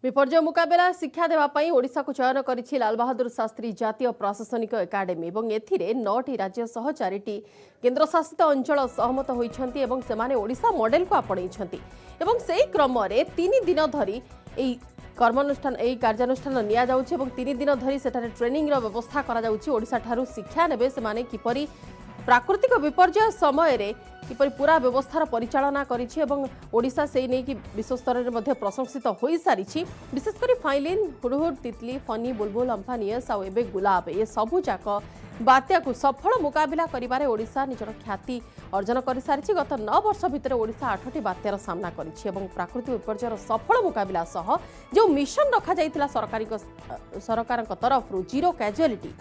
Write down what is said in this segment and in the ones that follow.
विपर्य मुकाबला शिक्षा देवाई ओडिशा को चयन करिछि लाल बहादुर शास्त्री जातीय प्रशासनिक एकाडेमी और एथिरे 9टी राज्य सह 4टी केन्द्रशासित अंचल सहमत होइछन्ति एवं सेमाने ओडिशा मॉडल को आपणैछन्ति एवं सेही क्रम रे 3 दिन धरी एई कर्मानुष्ठान एई कार्यानुष्ठान निया जाउछि एवं 3 दिन धरी सेठारे ट्रेनिंग रो व्यवस्था करा जाउछि। ओडिशा ठारू शिक्षा नेबे सेमाने किपरि प्राकृतिक विपर्य समय रे किपरि पूरा व्यवस्थार परिचालना करिछि एवं ओडिशा से नहीं कि विश्व स्तर में प्रशंसित हो सारी विशेषकर फाइलिन हुडहुड तितली फनी बुलबुल अम्फानियस आउ एबे गुलाब ये सबू जाक बात्या को सफल मुकाबला करिबारे ओडिशा निजर ख्याति अर्जन कर सारी। गत 9 वर्ष भितर ओडिशा 8टी बात्यार सामना करिछि एवं प्राकृतिक विपर्यर सफल मुकाबला सह जो मिशन रखा जाइतिला सरकार तरफ जीरो कैजुअलिटी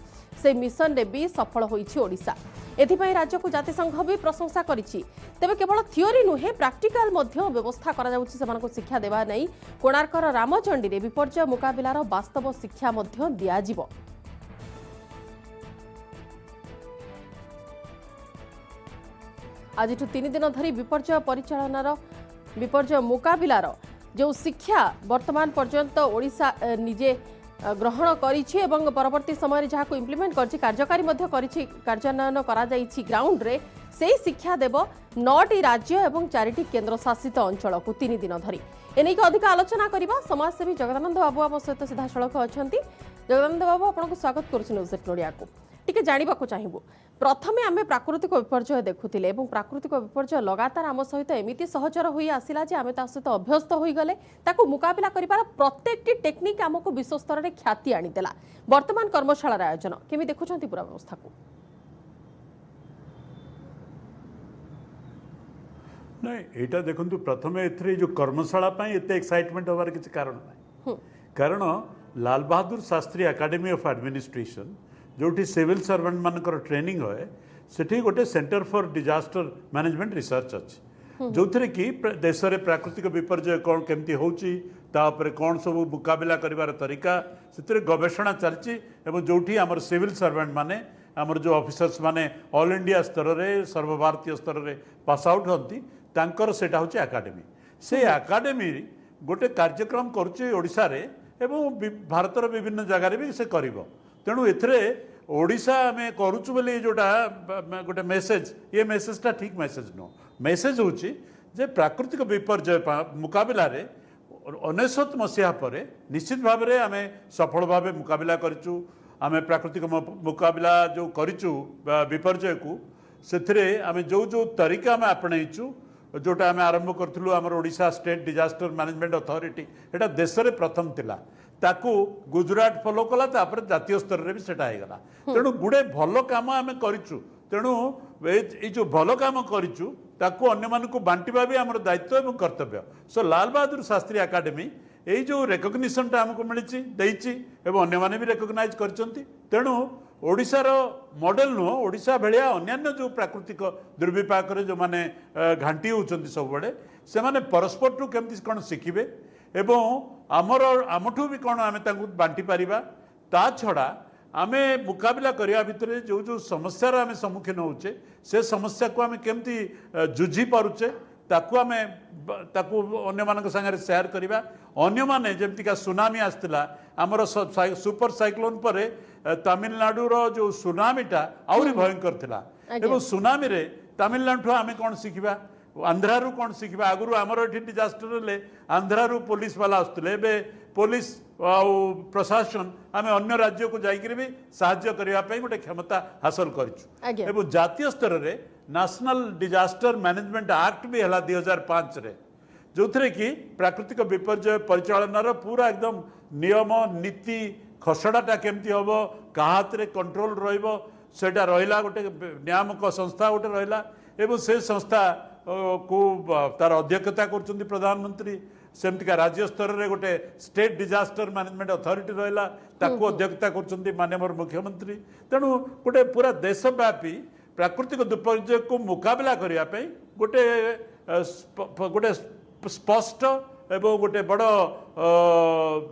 से मिशन रे भी सफल होइछि ओडिशा। एथिपाई राज्य को जातिसंघ भी प्रशंसा करिछि। तेबे केवल थियोरी नुहे प्रैक्टिकल मध्य व्यवस्था करा जाउछि सेमानकु शिक्षा देबा नै कोणार्कर रामचंडी रे विपर्य मुकाबलार वास्तव शिक्षा मध्य दिया जिवो। आज 3 दिन धरी विपर्य परिचालनार विपर्य मुकाबलार जो शिक्षा वर्तमान पर्यंत ओडिशा निजे ग्रहण करिछि एवं परवर्ती समय जहाँ को इम्प्लीमेंट करछि कार्यकारी मध्य करिछि कार्यान्वयन करा जाइछि ग्राउंड रे से शिक्षा देव 9टी राज्य एवं 4टी केन्द्रशासित अंचल को 3 दिन धरी एनेक अधिक आलोचना करबा। समाजसेवी जगदानंद बाबू आम सहित सीधा सड़क अछंती। जगदानंद बाबू आपको स्वागत करुछु न्यूज 8 ओडिया को। टिके जानिबा को चाहिबो प्रथमे आमे प्राकृतिक विपर्य देखुथिले एवं प्राकृतिक विपर्य लगातार आम सहित एमिति सहचर होई आसिला जे आमे ता सहित अभ्यस्त होई गले ताकू मुकाबला करिबार प्रत्येकटी टेक्निक आमको विश्व स्तर रे ख्याति आनी देला। वर्तमान कर्मशाला आयोजन केमि देखुछंती पूरा व्यवस्था को? नहीं एटा देखंतु प्रथमे एथरे जो कर्मशाला पई एते एक्साइटमेंट होबार किछ कारण नै कारण Lal Bahadur Shastri academy of administration जोठी सिविल सर्वेंट मानकर ट्रेनिंग होए सेठी गोटे centre for disaster management research अच्छी जो थे कि देश में प्राकृतिक विपर्य कौन केमती होची तापर कौन सब मुकाबला करिवार तरीका से गवेषणा चलती जोठी आमर सिविल सर्वेंट माने आमर जो ऑफिसर्स माने ऑल इंडिया स्तर रे सर्वभारतीय स्तर रे पास आउट होती तांकर सेटा होची एकेडमी से एकेडमी गोटे कार्यक्रम करुचे ओडिशा रे एवं भारतर विभिन्न जगह रे भी से करिवो। तेणु एथरे ओडिशा आमे करूचु बोली जोटा गोटे मेसेज ये मेसेजटा ठीक मेसेज नो मेसेज होची जे प्राकृतिक विपर्य मुकाबला रे 19 मसीहा पर निश्चित भाव में आमे सफल भाव मुकाबला करिचु। आमे प्राकृतिक मुकाबला जो करिचु विपर्य को सेथरे आमे जो जो तरीका आमे आपणैचु जोटा आमे आरंभ करथुलु हमर Odisha state disaster management authority एटा देश रे प्रथम थिला ताकू गुजरात फॉलो कला तापर जातीय स्तर रे भी सेटा आइगला। तेणु गुड़े भल काम आमे करिचु तेणु ए जो भल काम करिचु ताकू अन्य मान को बांटिबा भी हमर दायित्व एवं कर्तव्य। सो लाल बहादुर शास्त्री एकेडमी ए जो रेकग्निशन टा हमको मिलिछि देइछि एवं अन्य माने भी रेकग्नाइज करचंती। तेणु ओडिशार मॉडल नुह ओडिशा भलिया अन्यान्य जो प्राकृतिक दुर्विपाक रे जो माने घांटी होचंती सब बड़े से माने परस्पर टू केमती कोन शिखिबे एवं आमर आमठू भी कौन आम बांटी पारिबा ता छड़ा आमे मुकाबला करिया भितरे जो जो समस्यार आमे सम्मुखीन होचे से समस्या को आमे केमती जुझी पारुचे ताकू आमे ताकू अन्य मानक संगे शेयर करिबा। अन्य माने जेमती का सुनामी आस्तिला आमर सुपर साइक्लोन पर तमिलनाडु रो जो सुनामीटा आउरी भयंकर थिला एवं सुनामी रे तमिलनाडु आमे कौन शिखिबा आंध्रारू कौन शिखा आगुरी आमर ये डिजास्टर ले आंध्रारू पुलिस वाला आसुले एबे पुलिस प्रशासन आम अन्य राज्य को जाकर भी साहाय्य करने गोटे क्षमता हासिल करूँ। जातीय स्तर में नेशनल डिजास्टर मैनेजमेंट एक्ट भी है 2005 रे जो थे कि प्राकृतिक विपर्य परिचालनार पूरा एकदम नियम नीति खसड़ाटा केमती हम क्या हाथ में कंट्रोल रहा रहा गोटे नियामक संस्था गोटे रहा एवं से संस्था को तार अध्यक्षता कर प्रधानमंत्री सेमतिका राज्य स्तर में गोटे स्टेट डिजास्टर मैनेजमेंट अथॉरिटी रहा ताकू अध्यक्षता कर माननीय मुख्यमंत्री। तेणु गोटे पूरा देशव्यापी प्राकृतिक विपर्य को मुकाबला करने गोटे गोटे स्पष्ट एवं गोटे बड़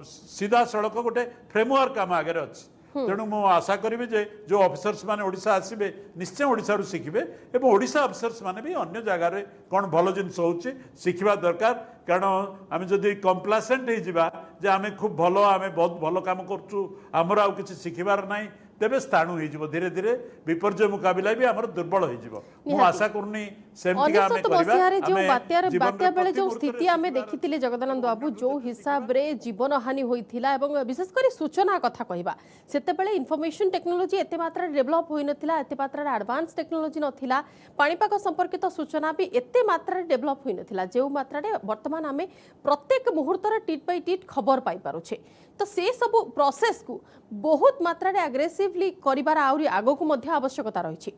सीधा सड़क गोटे फ्रेमवर्क आम आगे अच्छी तेणु मु आशा करी जे जो ऑफिसर्स माने ओडिशा आसीबे निश्चय ओडिशा रु शिखिबे एवं ओडिशा ऑफिसर्स माने भी अन्य जगह रे कोन भलो जिंस होउची शिखिबा दरकार कारण आमे जदी कम्प्लासेंट हे जिबा जे आमे खूब भलो आमे बहुत भलो काम करछु हमर आउ किछि शिखिबार नाही तेबे स्थाणु हो धीरे धीरे विपर्य मुकाबला भी आमर दुर्बल हो आशा करनी बात्या बेले जो स्थिति आमे देखिथिले जगदानंद बाबू जो हिसाब रे जीवन हानि होइथिला एवं विशेषकर सूचना कथा कहबा सेते बेले इन्फॉर्मेशन टेक्नोलॉजी एते मात्रा डेवलप होई नथिला एते मात्रा एडवांस टेक्नोलॉजी नथिला पाणीपाग संपर्कित सूचना भी एते मात्रा डेवलप होई नथिला जे मात्रा रे वर्तमान आमे प्रत्येक मुहूर्त रे टिट बाय टिट खबर पाई पारुछे तो से सब प्रोसेस को बहुत मात्रा रे एग्रेसिवली करिबार आउरी आगो को मध्य आवश्यकता रही।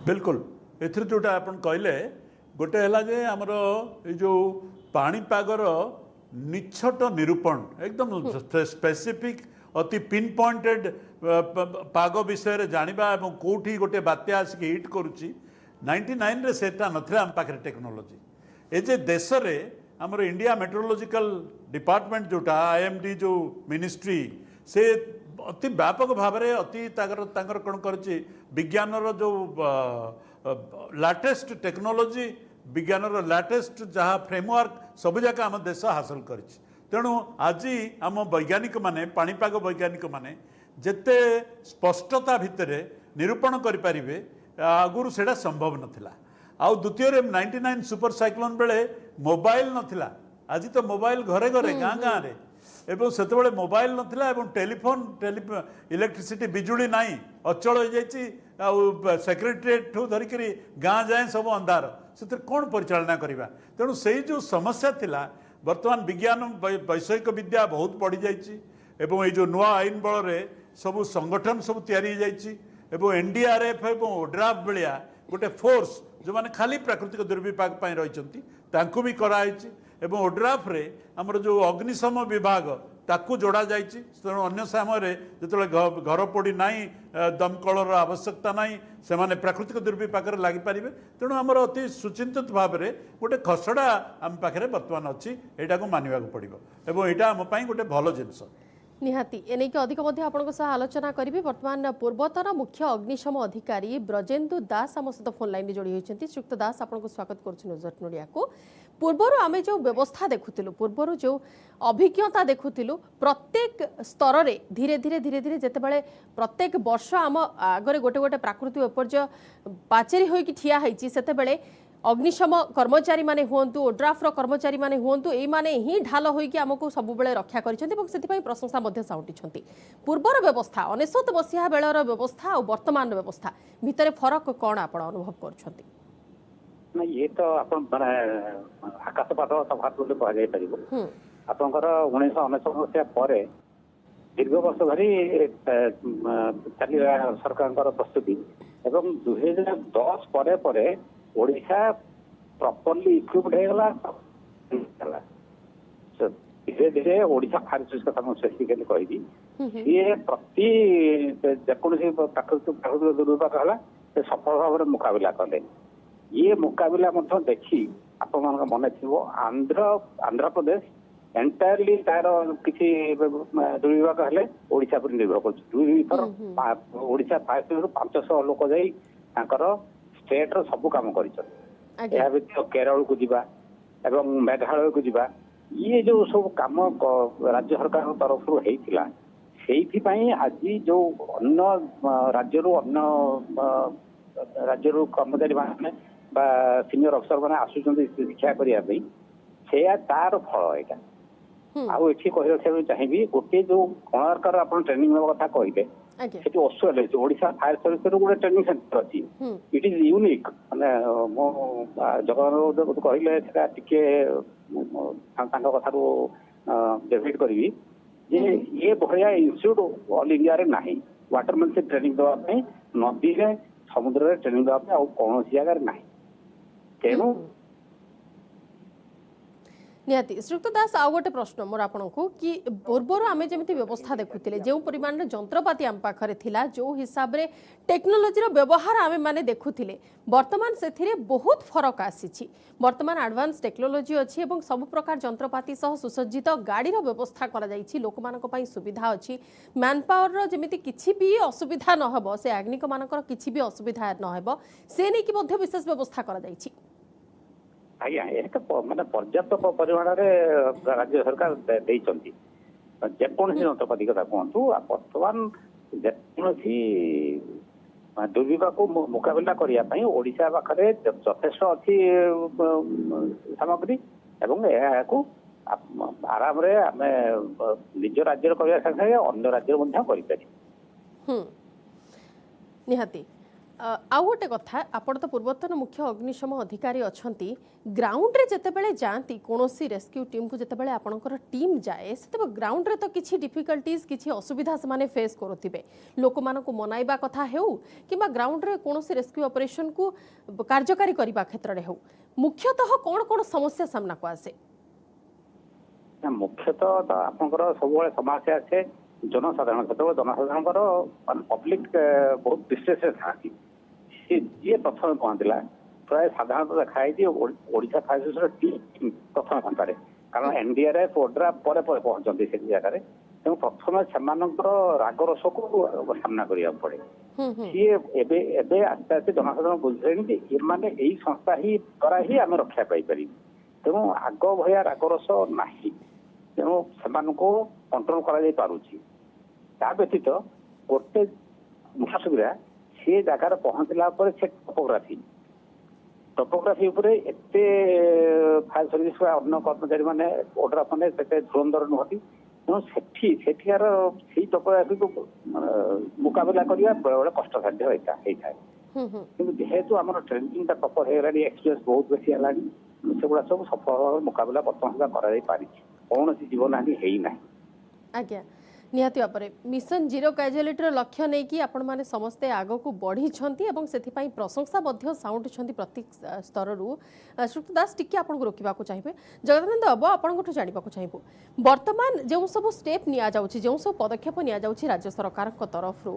बिल्कुल एथर जोटा आपण कहले गोटे हला जे हमर ए जो पाणीपागर निछट निरूपण एकदम स्पेसिफिक अति पिन पॉइंटेड पाग विषय रे जानिबा एवं कोठी गोटे बात्या आसिक हिट करूची 99 रे सेटा नथला हम पाखरे टेक्नोलॉजी ए जे देश रे हमर इंडिया मेट्रोलॉजिकल डिपार्टमेंट जोटा आईएमडी जो मिनिस्ट्री से अति व्यापक भाव में अति ताकर कौन करछि विज्ञान रो जो लेटेस्ट टेक्नोलॉजी विज्ञान रो लेटेस्ट जहाँ फ्रेमवर्क सब जाक आम देश हासिल करिछि तेणु आज आम वैज्ञानिक माने पाणीपाग वैज्ञानिक माने जेते स्पष्टता भितर निरूपण करि परिबे आगुरु सेटा संभव नथिला आउ द्वितीय 99 सुपर साइक्लोन बेले मोबाइल नथिला आज तो मोबाइल घरे घरे गाँ गाँ रे एवं सेतबेले मोबाइल नथिला एवं टेलीफोन इलेक्ट्रिसिटी बिजुली नाही अचल हो जाइछि आउ सेक्रेटरीएट ठू धरिकरी गाँ जाए सब अंधार से कौन परिचालना करवा तेणु से जो समस्या थिला वर्तमान विज्ञान वैषयिक विद्या बहुत बढ़ी जाइछि एवं ये जो नुआ आईन बल रे सब संगठन सब तैयारी जाइछि एवं एनडीआरएफ एवं ओड्राफ बेलिया गोटे फोर्स जो माने खाली प्राकृतिक दुर्विपाक पाई रहिचंती तांकु भी कराइछि एवं ओड्राफ रे हमर जो अग्निशम विभाग ताकू जोड़ा जाइछि तेणु अन्य समय जो घर पोड़ी नाई दमकलर आवश्यकता नाई से माने प्राकृतिक दुर्विपाक लागि पारिबे तेणु हमर अति सुचिंतित भाव में गोटे खसड़ा आम पाखे बर्तमान अच्छी एटा को मानिबा को पड़िबो एवं एटा हम पई गोटे भलो जिंस निहाती एने कि अधिक मध्य आपनको सह आलोचना करी वर्तमान पूर्वतन मुख्य अग्निशम अधिकारी ब्रजेंदु दास आम सहित फोन लाइन जोड़ी होती श्रीयुक्त दास आपको स्वागत करुँ नजर नोडिया को पूर्वर आम जो व्यवस्था देखुलु पूर्वर जो अभिज्ञता देखुलु प्रत्येक स्तर रे धीरे धीरे धीरे धीरे जितेबाला प्रत्येक वर्ष आम आगे गोटे गोटे प्राकृतिक विपर्य पाचेरी होइकी ठिया होइछि सेतेबेले अग्निशम कर्मचारी माने हुंतु ओड्राफ्र कर्मचारी माने हुंतु एई माने ही ढाल होइकी आमको सब बेले रक्षा करिसेंति एवं सेति पई प्रशंसा मध्ये साउटिछंती पूर्वर व्यवस्था 19 मसीहा बेलर व्यवस्था और वर्तमान व्यवस्था भितरे फरक कोन आपण अनुभव करछंती ना ये तो अपन माने आकाश पाताल तफात बोले कह जाय परिबो आपनकर 1919 मसीहा परे दीर्घ वर्ष धरी चली सरकार प्रस्तुति एवं 2010 परे परे ओडिशा प्रॉपर्ली इक्विप्ड हेगला धीरे धीरे ओडिशा फायर सर्विस कथा स्पेसिफिकली कहि ये प्रति जेकोसी प्राकृतिक दुर्विपाक है सफल भाव में मुकाबला कले ये मुकाबला देखी आपण मन थो आंध्र प्रदेश एंटायरली तार किसी दुर्विपाक हेले ओडिशा पर निर्भर कर ओडिशा फायर सर्विस 500 लोक जाई स्टेट रो सब काम कर केरल को जीवा एवं मेघालय को जीवा ये जो सब काम राज्य सरकार तरफ होता से आज जो अन्य राज्य राज्य कर्मचारी मैंने सीनियर अफिसर मैंने आसुच्च शिक्षा करने से तार फल यहाँ आउ ये कही रखा चाहिए गोटे जो कोणार्कर आप ट्रेनिंग कथा कहले सेठी ऑस्ट्रेलिया है ओडिशा फायर सर्विस रो गोटे ट्रेनिंग सेंटर अछि इट इज यूनिक माने मो जगन कहले सेटा टिके तांका कथा रो डेविड करबी जे ये भया इंस्टीट्यूट ऑल इंडिया रे नाही वाटरमैन से ट्रेनिंग दवा पे नदी रे समुद्र रे ट्रेनिंग दवा पे आ कोनोसी जगह रे नाही तेनु निहाती श्रीयुक्त दास आउ गोटे प्रश्न मोर आपको कि पूर्वर आम जमी व्यवस्था देखुले जो परिमाण जंत्रपाति आम पाखे थिला जो हिसाब से टेक्नोलोजी व्यवहार आम मैंने देखुले वर्तमान से बहुत फरक आसी वर्तमान एडवांस टेक्नोलोजी अच्छी और सब प्रकार जंत्रपाति सह सुसज्जित गाड़ीर व्यवस्था लोक मान सुविधा अच्छी मैन पावर जमी किसी भी असुविधा नहब से आग्निक मानकर किसी भी असुविधा नहब से नहीं कि विशेष व्यवस्था कर आज्ञा मैंने पर्याप्त परिमाण राज्य सरकार देती जेकोसी जंत्रपाति कथा कहतु बर्तमान जेकोसी दुर्विपाक को मुकाबला करने ओडिशा पाखे यथेष्ट अच्छी सामग्री एवं आराम आम निज राज्य करने संगे अन्य राज्य निहाती आउ गोटे कथा आपण तो पूर्वतन मुख्य अग्निशम अधिकारी अच्छा ग्राउंड रे जितेबाला जाती कौन रेस्क्यू टीम को जितेबाला आपणकर टीम जाए से ग्राउंड रे तो किसी डिफिकल्टीज किसी असुविधा से फेस करुवे लोक मान मनाइबा कथा हो कि ग्राउंड रे कौन रेस्क्यू ऑपरेशन को कार्यकारी करने क्षेत्र में हो मुख्यतः कौन कौन समस्या सामना को आसे मुख्यतः आपंकर सब समस्या आसे जनसाधारण क्षेत्र जनसाधारण पब्लिक बहुत डिस्ट्रेस था जी प्रथम पहुंचला प्राय साधारणतः देखाई ओडिशा फायर सर्विस टीम प्रथम घंटे कारण एनडीआरएफ ओड्रा पर पहुंचती से जगह तेणु प्रथम से राग रस को सामना करा पड़े सी आस्ते आस्ते जनसाधारण बुझे कि यही संस्था ही द्वारा ही आम रक्षा पाइपर तेणु आग भया राग रस ना तेणु से कंट्रोल कर व्यतीत गोटे मुख्य सुविधा सी जगार पहुंचला से टोपोग्राफी एत फायर सर्विस अन्य कर्मचारी मैंने ओड्राफ मैंने धुरंधर नुहति तेणु सेठिकार से टोपोग्राफी को मुकाबला करने बेले कष्टसाध्य होता है कि जेहेतु आम ट्रेनिंग प्रपर हो गला एक्सपीरियंस बहुत बेसी है सेगुड़ा सब सफल मुकाबला बर्तमान सुधा कौन जीवन हानि है ना आज्ञा निहाती भाव मिशन जीरो कैजुअलिटीर लक्ष्य नहीं कि आपण मैंने समस्ते आग को बढ़ी से प्रशंसा साउंड प्रति स्तर श्रुत दास टी आपको रोकवा चाहिए जगदानंद बाबू आपको जानवा चाहिए बर्तमान जो सब स्टेप नि जो सब पदक्षेप नि राज्य सरकार तरफ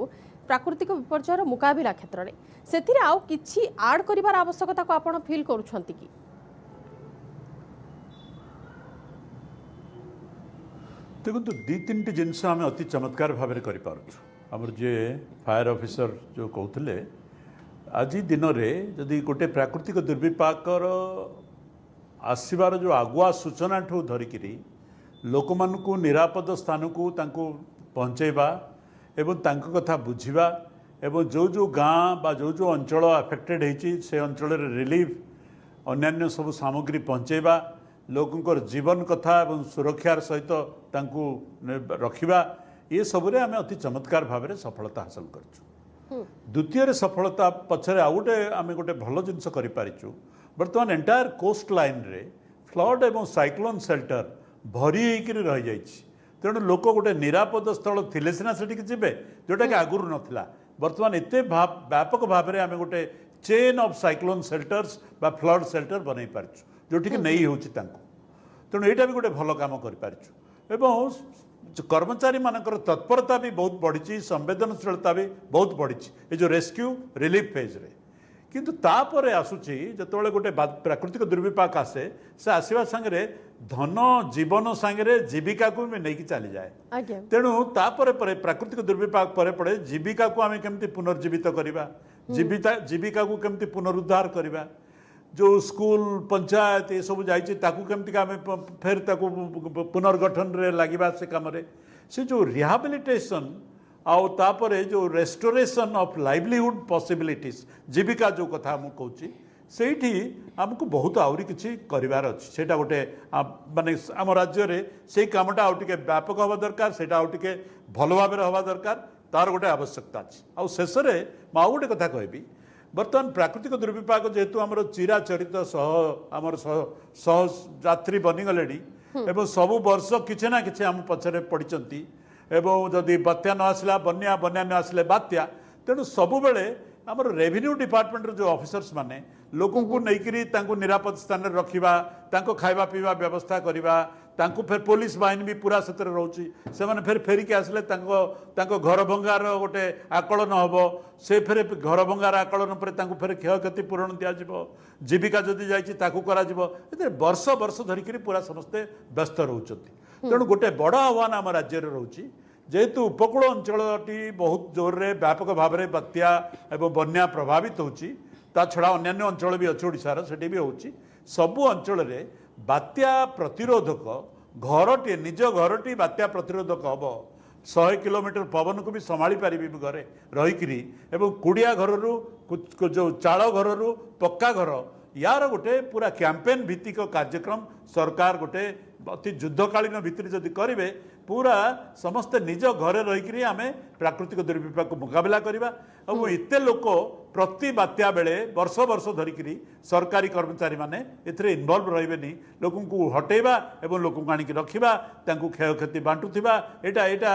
प्राकृतिक विपर्ययर मुकाबला क्षेत्र में से आउ कि आड कर आवश्यकता को आप फिल करुँच कि देखो दी तीन जिनस आम अति चमत्कार भाव में करमर जे फायर ऑफिसर जो कहते आज दिन में जदि गोटे प्राकृतिक दुर्विपाकर आसबार जो आगुआ सूचना ठू धरिकी लोक मानू निरापद स्थान को पहुँचेबा एवं तांको कथा बुझा एवं जो जो गाँ बा जो जो अंचल अफेक्टेड होती से अंचल रिलीफ अन्यान्य सब सामग्री पहुँचेबा लोकंर जीवन कथा एवं सुरक्षार सहित तांकु रखिबा ये सबरे आम अति चमत्कार भाव में सफलता हासिल कर द्वितीय सफलता पछरे आउ गोटे आम गोटे भल जिनस करूँ बर्तमान एंटायर कोस्ट लाइन रे फ्लड एवं साइक्लोन सेल्टर भरी होकर रही जाइए तेणु लोक गोटे निरापद स्थल थिले सिना सेठिक जीवे जोटा कि आगुरी नथिला बर्तमान एते व्यापक भाव में आम गोटे चेन ऑफ साइक्लोन सेल्टर्स बा फ्लड सेल्टर बनई पारछु जोटि नहीं हो तेणु यहाँ भी गोटे भल कम कर कर्मचारी मानकर तत्परता भी बहुत बढ़ी संवेदनशीलता भी बहुत बढ़ी ये जो रेस्क्यू रिलीफ फेज रे किंतु तापर आसूची जो गोटे प्राकृतिक दुर्विपाक आसे से आसवा सांगे धन जीवन सांगे जीविका को भी नहीं चली जाए तेणु तापर प्राकृतिक दुर्विपाक पर जीविका को आम केमती पुनर्जीवित करवा जीविका को केमती पुनरुद्धार करवा जो स्कूल पंचायत ये सब जामती फेर पुनर्गठन रे लगे से कम से जो रिहाबिलिटेशन आउ तापरे जो रेस्टोरेशन ऑफ लाइवलीहुड पॉसिबिलिटीज जीविका जो कथा मु कहूँ से आमको बहुत आहरी किसी करार अच्छी से गोटे माने आम राज्य में से कमटा आउ टे व्यापक हवा दरकार से आउ टे भल भाव हवा दरकार तार गोटे आवश्यकता अच्छी आउ शेष में आउ गोटे कथा कहबी बर्तमान प्राकृतिक दुर्विपाक जेहेतु आमर चिराचरित आमर सहयात्री बनीगले एवं सबु वर्ष किसी ना कि आम पछरे पड़ती एवं जदि बात्या न आसला बन्या बन्या न आसले बात्या तेणु सबुबले आमर रेवेन्यू डिपार्टमेंट जो ऑफिसर्स माने लोकों को नहींकरी निरापद स्थान में रखा खाଇବା पीवा व्यवस्था करवा फिर पुलिस बाहिनी भी पूरा से रोचे से फिर फेरिक आसिले घर भंगार गोटे आकलन हम से फिर घर भंगार आकलन पर फिर क्षयक्षति पूरण दिज्व जीविका जदि जाए वर्ष वर्ष धरिक पूरा समस्ते व्यस्त रोचती तेणु गोटे बड़ आह्वान आम राज्य रोचे जेहेतु उपकूल अंचलटी बहुत जोर रे व्यापक भाव में बात्या एवं बन्या प्रभावित होची ता छड़ा अन्य अंचल भी अच्छे ओडिशार सेठी भी होची सबु अंचल रे बात्या प्रतिरोधक घरटी निज घरटी बात्या प्रतिरोधक हम 100 किलोमीटर पवन को भी संभाली पारि घरे रहीकि कुड़िया घर जो चाल घर पक्का घर यार गोटे पूरा कैंपेन भित्तिक कार्यक्रम सरकार गोटे अति युद्धकालीन भितर जदि करेंगे पूरा समस्ते निज घरे रहीकि आम प्राकृतिक दुर्विपाक को मुकाबला करवा और एते लोक प्रति बात्या बेले वर्ष वर्ष धरिकी सरकारी कर्मचारी माने एथिरे इनवॉल्व रहिबेनी लोकों को हटेबा एवं लोकों को आनिक रखिबा तांको क्षयक्षति बांटुथिबा एटा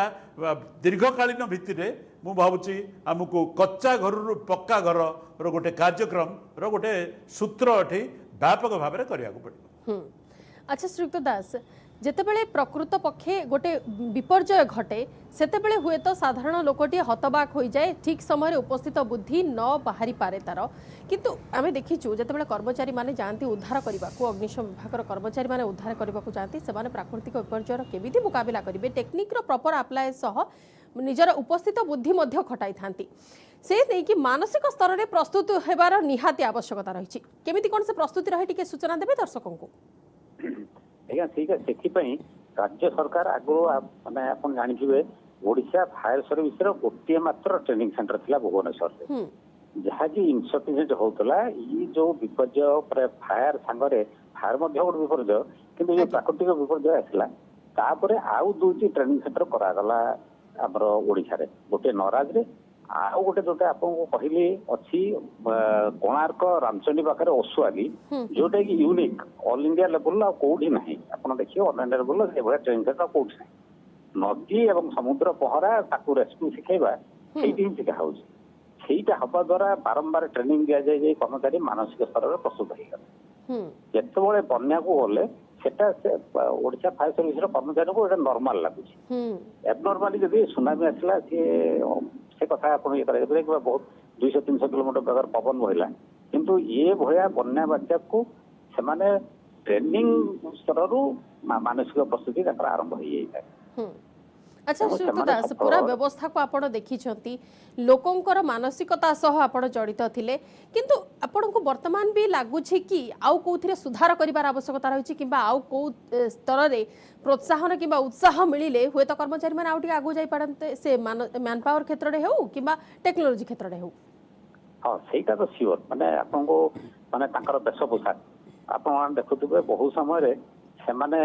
दीर्घकालीन भित्तिरे मु भावुची आमको कच्चा घर पक्का घर रो गोटे कार्यक्रम रो गोटे सूत्र एठी व्यापक भाव में करिया पड़ो। अच्छा श्रीयुक्त दास जेतेबेले प्रकृत पक्षे गोटे विपर्जय घटे सेतेबेले हुए तो साधारण लोकटी हतबाक हो जाए ठीक समय उपस्थित बुद्धि न बाहरी पारे तार किंतु आमे देखिचु जेतेबेले कर्मचारी माने जानती उद्धार करने को अग्निशम विभाग कर्मचारी माने उद्धार करने को जानती से प्राकृतिक विपर्जय केमिति मुकाबला करेंगे टेक्निक प्रॉपर अप्लाय सह निजर उपस्थित बुद्धि मध्य खटाई थांती से नहीं कि मानसिक स्तर में प्रस्तुत होबार निहाती आवश्यकता रही केमिति कौन से प्रस्तुति रहे टिके सूचना देबे दर्शकों को। आज्ञा ठीक है से राज्य सरकार आगु माने आपन जानिथिबे ओडिशा फायर सर्विस रो गोटे मात्र ट्रेनिंग सेंटर थिला भुवनेश्वर रे जहाँ कि इनसफिशिएंट होतला ई जो विपर्जय पर फायर सांगरे फायर मध्य गोटे विपर्जय किंतु जो प्राकृतिक विपर्जय आसला तापरे आउ दुईटी ट्रेनिंग सेंटर करा गला हमर ओडिशा रे गोटे नराज रे आउ गोटे जोटा आपको कहली अच्छी कोणार्क रामचंडी पाखे ओसुआली जोटा कि यूनिक ऑल इंडिया लेवल कौटी ना आप देखिए all India level training centre कौटी ना नदी और समुद्र पहरा ताकू रेस्क्यू शिखेबा ही शिखा होटा हवा द्वारा बारंबार ट्रेनिंग दि जाए कर्मचारी मानसिक स्तर में प्रस्तुत हो जिते बन्या को गले ओडिशा फायर सर्विस कर्मचारी को नॉर्मल लगुच एबनॉर्मली जब सुनामी आसला से कथा आप बहुत 200-300 किलोमीटर बेगर पवन बहला किंतु ये भया बन्या बात्या को से ट्रेनिंग स्तर मानसिक प्रस्तुति आरंभ हो जाए। अच्छा श्रीयुक्त दास पूरा व्यवस्था को आपण देखिछंती लोकंकर मानसिकता सह आपण जड़ित थिले किंतु आपण को वर्तमान भी लागुछि कि आउ कोथिरे सुधार करिवार आवश्यकता रहिछि किबा आउ को स्तर रे प्रोत्साहन किबा उत्साह मिलिले हुए तो कर्मचारी माने आउटी आगु जाई पड़नते से मैन पावर क्षेत्र रे हो किबा टेक्नोलॉजी क्षेत्र रे हो। हां सेटा तो सियोर माने आपन को माने तांकर बेस पोशाक आपण देखुतबे बहु समय रे से माने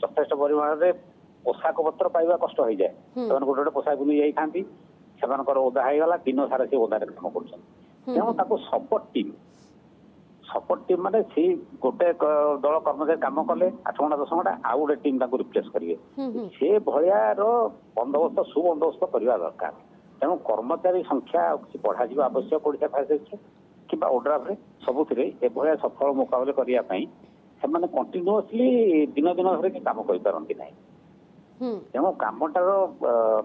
यथेष्ट परिमाण रे पोशाक पत्र पाइबा कष्ट हो जाए गोटे गोटे पोशाक नहीं जाती से ओदा होगा दिन सारा सी ओदा काम कर सपोर्ट टीम माने सी गोटे दल कर्मचारी काम कले 8 घंटा 10 घंटा आउ गोटे टीम रिप्लेस करेंगे से भायार बंदोबस्त सुबंदोबस्त करवा दरकार तेणु कर्मचारी संख्या किसी बढ़ा आवश्यक ओडिशा फायर सर्विस कि ओड्राफ सबुथिरे एभया सफल मुकाबला करने से कंटिन्यूअसली दिन दिन धरिक काम करपारती ना तेणु कमटार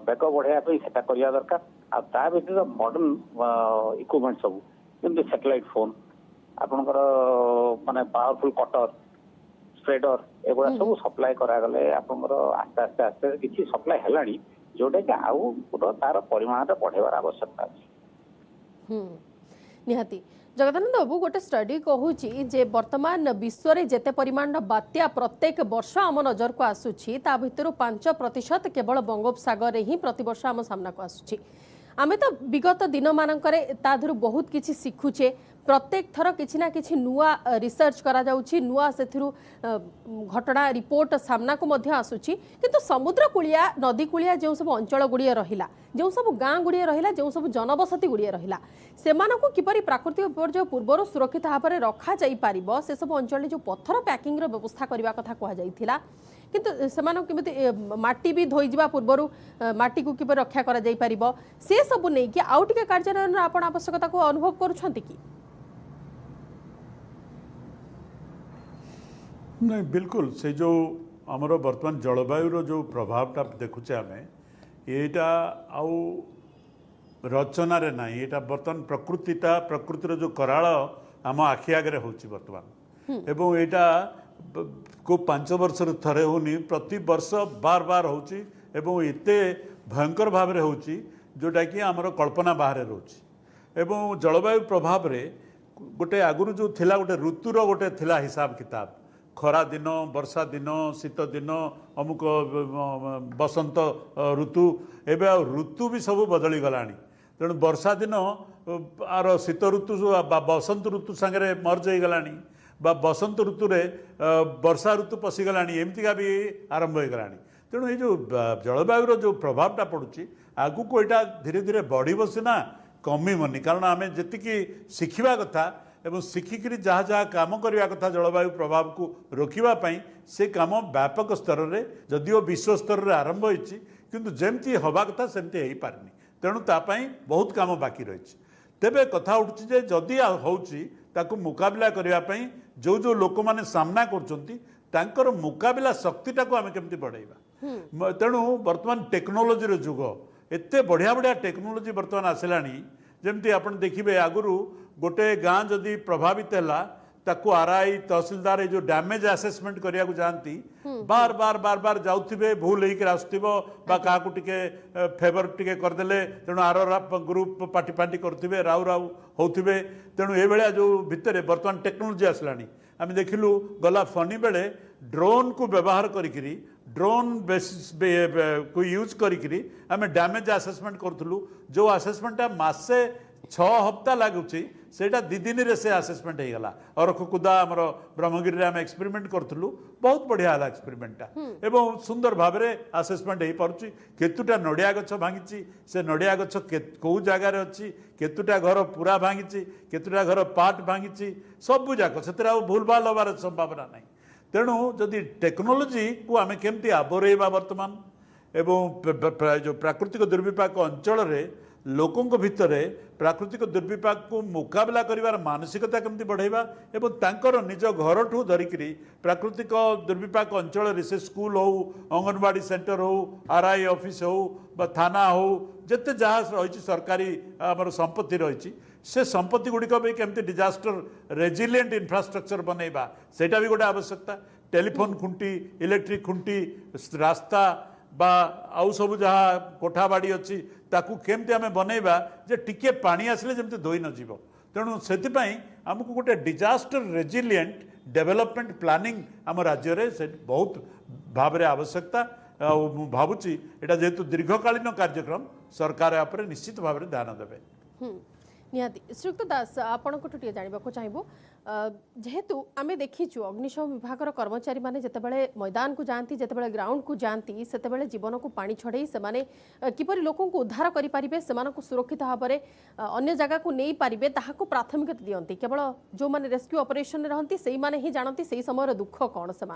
बेग बढ़ाई से करवा दरकार आ भर मॉडर्न इक्विपमेंट सब जमी सैटेलाइट फोन आपणकर माने पावरफुल कटर स्प्रेडर एगुड़ा सब सप्लाय करागले आपणकर आस्ते आस्ते आस्ते किसी सप्लाय है जोटा कि आउ तार परिमाण बढ़ेबार आवश्यकता अच्छी निहाती जगदानंद बाबू गोटे स्टडी कहूँ जे वर्तमान विश्व में जेते परिमाण बात्या प्रत्येक वर्ष आम नजर को आसूची ता भितर 5% केवल बंगोपसागर ही प्रतिवर्ष आम सामना को आसूची आमे तो विगत दिन मानकरे ताधुरु बहुत किछि शिखुचे प्रत्येक थर किछि ना किछि नुआ रिसर्च करा जाउछि नुआ सेथिरु घटना रिपोर्ट सामना को मध्य आसुछि किंतु समुद्र कुलिया नदी कुलिया जो सब अंचल गुड़िए रहिला जो सब गाँ गुड़िए रहिला जो सब जनबसती गुड़िए रहिला सेमानकु किपरि प्राकृतिक विपर्यय पूर्व सुरक्षित भाव में रखा जाई पारिबो से सब अंचल जो पत्थर पैकिंग रो व्यवस्था करबा कथा कहा जाइथिला किंतु सेमानक केमिति माटी भी धोई जिबा पूर्वरु माटी को किपर रक्षा करा जाई परिबो से सब नै कि आउ टिके कार्यान्वयन आपण आवश्यकता को अनुभव करूछंती कि नहीं बिल्कुल से जो आमर बर्तमान जलवायु जो प्रभावटा देखुचे आम येटा आउ रचनारे ना ये बर्तमान प्रकृतिटा प्रकृतिर जो कराल आम आखि आगे होची बर्तमान एवं एटा को 5 वर्ष थरे होनी प्रति वर्ष बार बार होची एवं एते भयंकर भाव रे होची जोटा कि आमर कल्पना बाहर रोची एवं जलवायु प्रभाव रे गोटे आगुरु जो थिला गोटे ऋतुर गोटे थिला हिसाब किताब खरा दिन वर्षा दिन शीत दिन अमुक बसंत ऋतु एवं ऋतु भी सब बदली गलानी तेणु वर्षा दिन आर शीत ऋतु बसंत ऋतु सांगे मर्ज हो गलानी बसंत ऋतु रे वर्षा ऋतु पशिगलानी एमतीका भी आरंभ हो गलानी तेणु ये जो जलवायु जो प्रभावटा पड़ुची आगु को यहाँ धीरे धीरे बढ़ सीना कमिबनी कारण आम जी शिखा कथा एवं शिखिकी जहाँ जहाँ काम करने कथा जलवायु प्रभाव को रोकवाई से काम व्यापक स्तर में जदिओ विश्व स्तर में आरंभ होती किंतु जमती हवा कथा सेमती हो पारनी तेणु तापाई बहुत काम बाकी रही तेबे कथा उठुची जे जदि होउची ताकू मुकाबला करने जो जो लोक मैंने सामना कर मुकाबला शक्तिटा को आम केमती बढ़ाइबा तेणु बर्तमान टेक्नोलोजी जुग एत बढ़िया बढ़िया टेक्नोलोजी बर्तमान आसलानी जमती आपन देखिए आगुरु गोटे गाँ जदि प्रभावित है ताकू आरआई तहसीलदार ये जो डैमेज आसेसमेंट करने को जाती बार बार बार बार जाऊे भूल होकर आसुव क्या टिके फेवर टिके करदे तेणु आर ग्रुप पार्टी पार्टी करुवे राउ राउ होते तेणु ये भाया जो भितर बर्तमान टेक्नोलोजी आसलानी आम देखिलु गला फनी बेले ड्रोन को व्यवहार करी ड्रोन बेसिस को यूज करी आम डैमेज आसेसमेंट करूँ जो आसेसमेंटा मासे 6 हफ्ता लगुच सेटा 2 दिन रे से आसेसमेंट हो गला अरखकुदा आमर ब्रह्मगिरी रे आम एक्सपेरिमेंट करूँ बहुत बढ़िया है एक्सपेरिमेंटा एवं सुंदर भाव में आसेसमेंट हो पार्टी केतुटा नड़िया गछ भांगी से नड़िया गछ कौ जगार अच्छी केतुटा घर पूरा भांगी केतुटा घर पार्ट भांगी सबू जाक से भूल भाल हबार संभावना नहीं तेणु जदि टेक्नोलोजी को आम केमती आबरेबा वर्तमान एवं जो प्राकृतिक दुर्विपाक अंचल रे लोकों भितर प्राकृतिक दुर्विपाक को मुकाबला करिवार मानसिकता केमती बढ़ाइबा एवं तांकर निज घर ठू धरिकी प्राकृतिक दुर्विपाक अंचल से स्कूल हो अंगनवाड़ी सेंटर हो आरआई ऑफिस हो बा थाना हो जिते जहाँ रही सरकारी आमर संपत्ति रही से संपत्ति गुड़िक भी केमती डिजास्टर रेजिलिएंट इंफ्रास्ट्रक्चर बनइबा सेटा भी गोटे आवश्यकता टेलीफोन खुंटी इलेक्ट्रिक खुंटी रास्ता बा आउ सब जहाँ कोठाबाड़ी अच्छी ताकू केमती आम बनइबा जे टिके पानी आसले जमती धोई न जीव तेणु से आमको गोटे डिजास्टर रेजिलिएंट डेवलपमेंट प्लानिंग आम राज्य में से बहुत भाव में आवश्यकता भावुची एटा जेहेतु दीर्घकालीन कार्यक्रम सरकार या निश्चित भाव में ध्यान देवे निहाती श्रीयुक्त दास आपण टे जानवाक चाहबू जेहेतु आम देखीचु अग्निशम विभाग कर्मचारी माने जितेबाला मैदान को जाती जितेबाला ग्राउंड को जाती से जीवन को पानी छड़े से किपरि लोकों को उद्धार करें से सुरक्षित भाव में अन्य जगह को नहीं पारे ताकू प्राथमिकता दियंती केवल जो माने रेस्क्यू ऑपरेशन रहती से माने ही जानती से समय दुख कौन से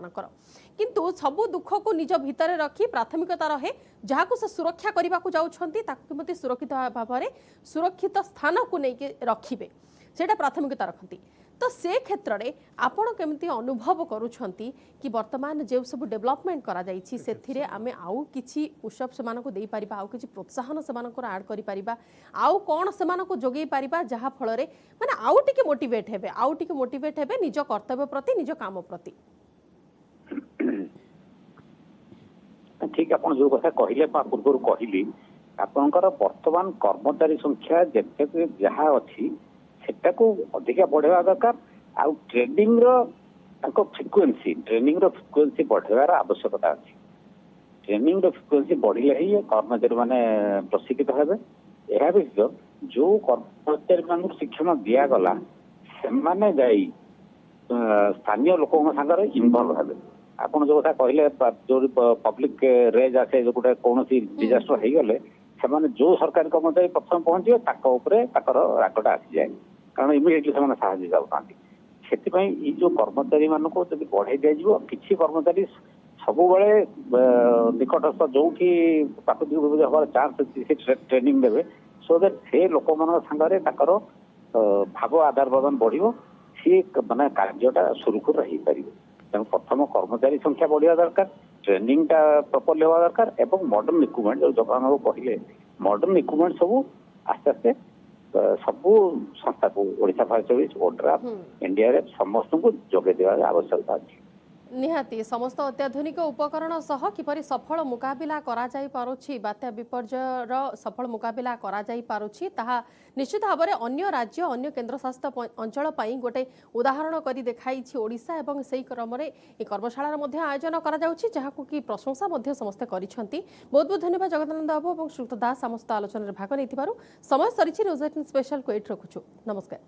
किंतु सबू दुख को निज भितर रखी प्राथमिकता रहे जहाँ से सुरक्षा करने को जाती सुरक्षित भाव में सुरक्षित स्थान को लेकिन रखिए से प्राथमिकता रखती तो से क्षेत्र में आपण केमती अनुभव करुछंती कि वर्तमान जो सब डेवलपमेंट करा जाइछि सेथिरे आमे आउ किछि उत्सव सेमान को देई परिबा आउ किछि प्रोत्साहन सेमान को ऐड करि परिबा आउ कोन सेमान को जोगेई परिबा जहा फल रे माने आउ टिके मोटिवेट हेबे निज कर्तव्य प्रति निज काम प्रति ठीक आप जो कथा कहले पूर्व कहली आपणकर वर्तमान कर्मचारी संख्या जेते जहाँ अच्छी सेटा को अधिक बढ़ेवा दरकार आउ ट्रेनिंग रो फ्रिक्वेन्सी बढ़ेवार आवश्यकता अच्छी ट्रेनिंग रो फ्रिक्वेन्सी बढ़िले ही कर्मचारी माने प्रशिक्षित हेबे यह व्यतीत जो कर्मचारी मान शिक्षण दिया गला से माने जाई स्थानीय लोकों सागर इनवॉल्व हेबे आपन जो कथा कहले जो पब्लिक रेज आसे जो गोटे कौन डिजास्टर हो गले से जो सरकारी कर्मचारी प्रथम पहुंचे रागटा आसी जाए कारण इमिडिएटली से साहय जाऊँ से जो कर्मचारी मान को बढ़ाई दिज्व किसी कर्मचारी ସବୁବେଳେ ନିକଟସ୍ଥ ଯୋଉଠି ପ୍ରାକୃତିକ ଦୁର୍ବିପାକ ହେବାର ଚାନ୍ସ ଅଛି ସେ ଟ୍ରେନିଂ ଦେବେ ସୋ ଦ୍ୟାଟ୍ ସେ ଲୋକମାନଙ୍କ ସାଙ୍ଗରେ ତାଙ୍କର ଭାବ ଆଦାନ ପ୍ରଦାନ ବଢିବ ସିଏ ମାନେ କାର୍ଯ୍ୟଟା ସୁରୁଖୁରୁରେ ହେଇପାରିବ। ତେଣୁ ପ୍ରଥମ କର୍ମଚାରୀ ସଂଖ୍ୟା ବଢିବା ଦରକାର, ଟ୍ରେନିଂଟା ପ୍ରପରଲି ହେବା ଦରକାର ଏବଂ ମଡର୍ଣ୍ଣ ଇକ୍ୟୁପମେଣ୍ଟ ଯୋଉ ଜଗନ୍ନାଥ କହିଲେ ମଡର୍ଣ୍ଣ ଇକ୍ୟୁପମେଣ୍ଟ ସବୁ ଆସ୍ତେ ଆସ୍ତେ ସବୁ ସଂସ୍ଥାକୁ Odisha fire service, ODRAF, NDRF ସମସ୍ତଙ୍କୁ ଯୋଗାଇ ଦେବାର ଆବଶ୍ୟକତା ଅଛି। निहाती समस्त अत्याधुनिक उपकरण सह किपरि सफल मुकाबिला करा जाई पारुछि बात्या विपर्ययर सफल मुकाबिला करा जाई पारुछि ताहा निश्चित भाव में अन्य राज्य अन्य केन्द्रशासित अंचल पई गोटे उदाहरण करी देखाइछि ओडिशा एवं सेही क्रम रे ए कर्मशालार मध्य आयोजन करा जाउछि जहाकु कि प्रशंसा मध्य समस्त करिसंती। बहुत बहुत धन्यवाद जगदानंद बाबू एवं श्रुत दास समस्त आलोचना भाग नै समय सरिछि न्यूज 18 स्पेशल को एट रखुछु। नमस्कार।